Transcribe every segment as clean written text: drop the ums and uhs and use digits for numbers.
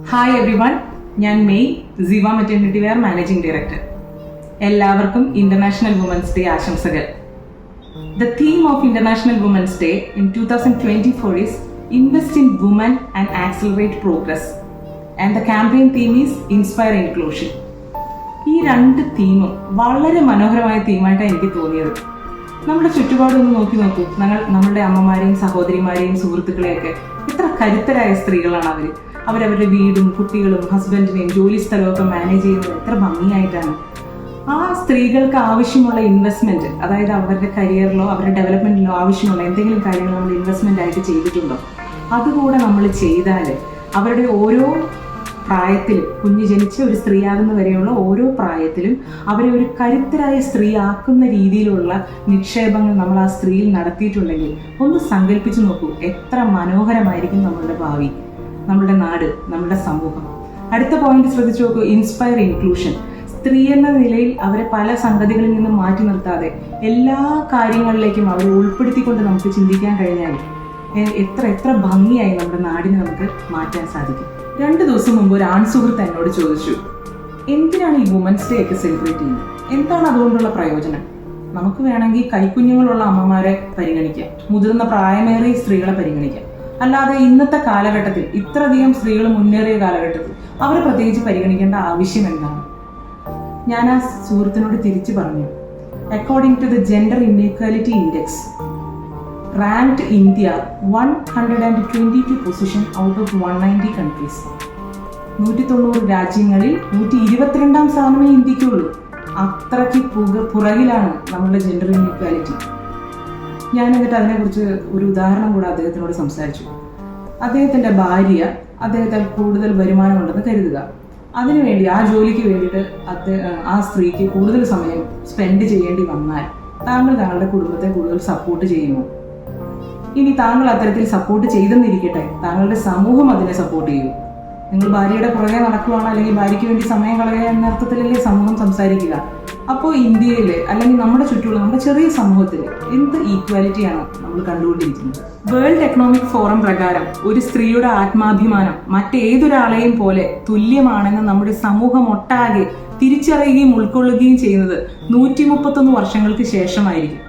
Hi everyone, ഞാൻ May, Ziva maternity wear managing director. എല്ലാവർക്കും international women's day ആശംസകൾ. The theme of International Women's Day in 2024 is Invest in Women and Accelerate Progress. And the campaign theme is Inspire Inclusion. ഈ രണ്ട് തീമും വളരെ മനോഹരമായ തീമായിട്ടാണ് എനിക്ക് തോന്നിയത്. നമ്മുടെ ചുറ്റുപാടൊന്ന് നോക്കി നോക്കൂ. നമ്മളുടെ അമ്മമാരെയും സഹോദരിമാരെയും സുഹൃത്തുക്കളെയൊക്കെ എത്ര കരുത്തരായ സ്ത്രീകളാണ് അവരവരുടെ വീടും കുട്ടികളും ഹസ്ബൻഡിനെയും ജോലി സ്ഥലമൊക്കെ മാനേജ് ചെയ്യുന്നത് എത്ര ഭംഗിയായിട്ടാണ്. ആ സ്ത്രീകൾക്ക് ആവശ്യമുള്ള ഇൻവെസ്റ്റ്മെന്റ്, അതായത് അവരുടെ കരിയറിലോ അവരുടെ ഡെവലപ്മെന്റിലോ ആവശ്യമുള്ള എന്തെങ്കിലും കാര്യങ്ങൾ നമ്മൾ ഇൻവെസ്റ്റ്മെന്റ് ആയിട്ട് ചെയ്തിട്ടുണ്ടോ, അതുകൂടെ നമ്മൾ ചെയ്താൽ അവരുടെ ഓരോ പ്രായത്തിലും, കുഞ്ഞ് ജനിച്ച് ഒരു സ്ത്രീയാകുന്ന വരെയുള്ള ഓരോ പ്രായത്തിലും അവരെ ഒരു കരുത്തരായ സ്ത്രീ ആക്കുന്ന രീതിയിലുള്ള നിക്ഷേപങ്ങൾ നമ്മൾ ആ സ്ത്രീയിൽ നടത്തിയിട്ടുണ്ടെങ്കിൽ ഒന്ന് സങ്കല്പിച്ചു നോക്കൂ, എത്ര മനോഹരമായിരിക്കും നമ്മളുടെ ഭാവി, നമ്മുടെ നാട്, നമ്മുടെ സമൂഹം. അടുത്ത പോയിന്റ് ശ്രദ്ധിച്ചു നോക്കൂ, ഇൻസ്പയർ ഇൻക്ലൂഷൻ. സ്ത്രീ എന്ന നിലയിൽ അവരെ പല സംഗതികളിൽ നിന്നും മാറ്റി നിർത്താതെ എല്ലാ കാര്യങ്ങളിലേക്കും അവരെ ഉൾപ്പെടുത്തിക്കൊണ്ട് നമുക്ക് ചിന്തിക്കാൻ കഴിഞ്ഞാൽ എത്ര ഭംഗിയായി നമ്മുടെ നാടിനെ നമുക്ക് മാറ്റാൻ സാധിക്കും. 2 ദിവസം മുമ്പ് ഒരു ആൺസുഹൃത്ത് എന്നോട് ചോദിച്ചു, എന്തിനാണ് ഈ വുമൻസ് ഡേ ഒക്കെ സെലിബ്രേറ്റ് ചെയ്യുന്നത്, എന്താണ് അതുകൊണ്ടുള്ള പ്രയോജനം? നമുക്ക് വേണമെങ്കിൽ കൈക്കുഞ്ഞുങ്ങളുള്ള അമ്മമാരെ പരിഗണിക്കാം, മുതിർന്ന പ്രായമേറിയ സ്ത്രീകളെ പരിഗണിക്കാം. അല്ലാതെ ഇന്നത്തെ കാലഘട്ടത്തിൽ, ഇത്രയധികം സ്ത്രീകൾ മുന്നേറിയ കാലഘട്ടത്തിൽ അവരെ പ്രത്യേകിച്ച് പരിഗണിക്കേണ്ട ആവശ്യം എന്താണ്? ഞാൻ ആ സുഹൃത്തിനോട് തിരിച്ചു പറഞ്ഞു, according to the gender inequality index, ranked India 122 position out of 190 countries. 190 രാജ്യങ്ങളിൽ 122ാം സ്ഥാനമേ ഇന്ത്യക്കുള്ളൂ. അത്രയ്ക്ക് പുറകിലാണ് നമ്മുടെ ജെൻഡർ ഇൻഇക്വാലിറ്റി. ഞാൻ എന്നിട്ട് അതിനെക്കുറിച്ച് ഒരു ഉദാഹരണം കൂടെ അദ്ദേഹത്തിനോട് സംസാരിച്ചു. അദ്ദേഹത്തിന്റെ ഭാര്യ അദ്ദേഹത്തെ കൂടുതൽ വരുമാനമുണ്ടെന്ന് കരുതുക. അതിനുവേണ്ടി, ആ ജോലിക്ക് വേണ്ടിയിട്ട് ആ സ്ത്രീക്ക് കൂടുതൽ സമയം സ്പെൻഡ് ചെയ്യേണ്ടി വന്നാൽ താങ്കളുടെ കുടുംബത്തെ കൂടുതൽ സപ്പോർട്ട് ചെയ്യുമോ? ഇനി താങ്കൾ അത്തരത്തിൽ സപ്പോർട്ട് ചെയ്തെന്നിരിക്കട്ടെ, താങ്കളുടെ സമൂഹം അതിനെ സപ്പോർട്ട് ചെയ്യും. നിങ്ങൾ ഭാര്യയുടെ പുറകെ നടക്കുകയാണ്, അല്ലെങ്കിൽ ഭാര്യയ്ക്ക് വേണ്ടി സമയം കളയുക എന്ന അർത്ഥത്തിലല്ലേ സമൂഹം സംസാരിക്കുക. അപ്പോൾ ഇന്ത്യയിൽ, അല്ലെങ്കിൽ നമ്മുടെ ചുറ്റുമുള്ള നമ്മുടെ ചെറിയ സമൂഹത്തിൽ എന്ത് ഈക്വാലിറ്റിയാണ് നമ്മൾ കണ്ടുകൊണ്ടിരിക്കുന്നത്? വേൾഡ് എക്കണോമിക് ഫോറം പ്രകാരം ഒരു സ്ത്രീയുടെ ആത്മാഭിമാനം മറ്റേതൊരാളെയും പോലെ തുല്യമാണെന്ന് നമ്മുടെ സമൂഹം ഒട്ടാകെ തിരിച്ചറിയുകയും ഉൾക്കൊള്ളുകയും ചെയ്യുന്നത് 131 വർഷങ്ങൾക്ക് ശേഷമായിരിക്കും.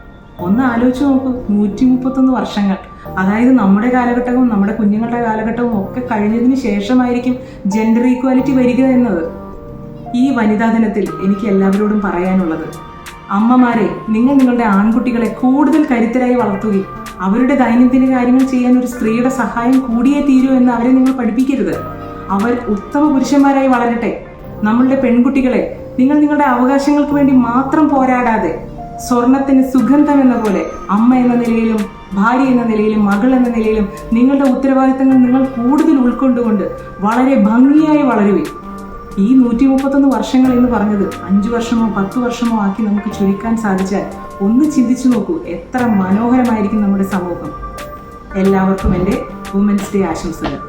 ഒന്ന് ആലോചിച്ച് നോക്കൂ, 131 വർഷങ്ങൾ, അതായത് നമ്മുടെ കാലഘട്ടവും നമ്മുടെ കുഞ്ഞുങ്ങളുടെ കാലഘട്ടവും ഒക്കെ കഴിഞ്ഞതിന് ശേഷമായിരിക്കും ജെൻഡർ ഈക്വാലിറ്റി വരിക എന്നത്. ഈ വനിതാ ദിനത്തിൽ എനിക്ക് എല്ലാവരോടും പറയാനുള്ളത്, അമ്മമാരെ, നിങ്ങൾ നിങ്ങളുടെ ആൺകുട്ടികളെ കൂടുതൽ കരുത്തരായി വളർത്തുകയും അവരുടെ ദൈനംദിന കാര്യങ്ങൾ ചെയ്യാൻ ഒരു സ്ത്രീയുടെ സഹായം കൂടിയേ തീരൂ എന്ന് അവരെ നിങ്ങൾ പഠിപ്പിക്കരുത്. അവർ ഉത്തമ പുരുഷന്മാരായി വളരട്ടെ. നമ്മളുടെ പെൺകുട്ടികളെ നിങ്ങൾ നിങ്ങളുടെ അവകാശങ്ങൾക്ക് വേണ്ടി മാത്രം പോരാടാതെ, സ്വർണത്തിന് സുഗന്ധം എന്ന പോലെ അമ്മ എന്ന നിലയിലും ഭാര്യ എന്ന നിലയിലും മകൾ എന്ന നിലയിലും നിങ്ങളുടെ ഉത്തരവാദിത്തങ്ങൾ നിങ്ങൾ കൂടുതൽ ഉൾക്കൊണ്ടുകൊണ്ട് വളരെ ഭംഗിയായി വളരുകയും ഈ 131 വർഷങ്ങൾ എന്ന് പറഞ്ഞത് 5 വർഷമോ 10 വർഷമോ ആക്കി നമുക്ക് ചുരുക്കാൻ സാധിച്ചാൽ ഒന്ന് ചിന്തിച്ചു നോക്കൂ, എത്ര മനോഹരമായിരിക്കും നമ്മുടെ സമൂഹം. എല്ലാവർക്കും എൻ്റെ വുമൻസ് ഡേ ആശംസകൾ.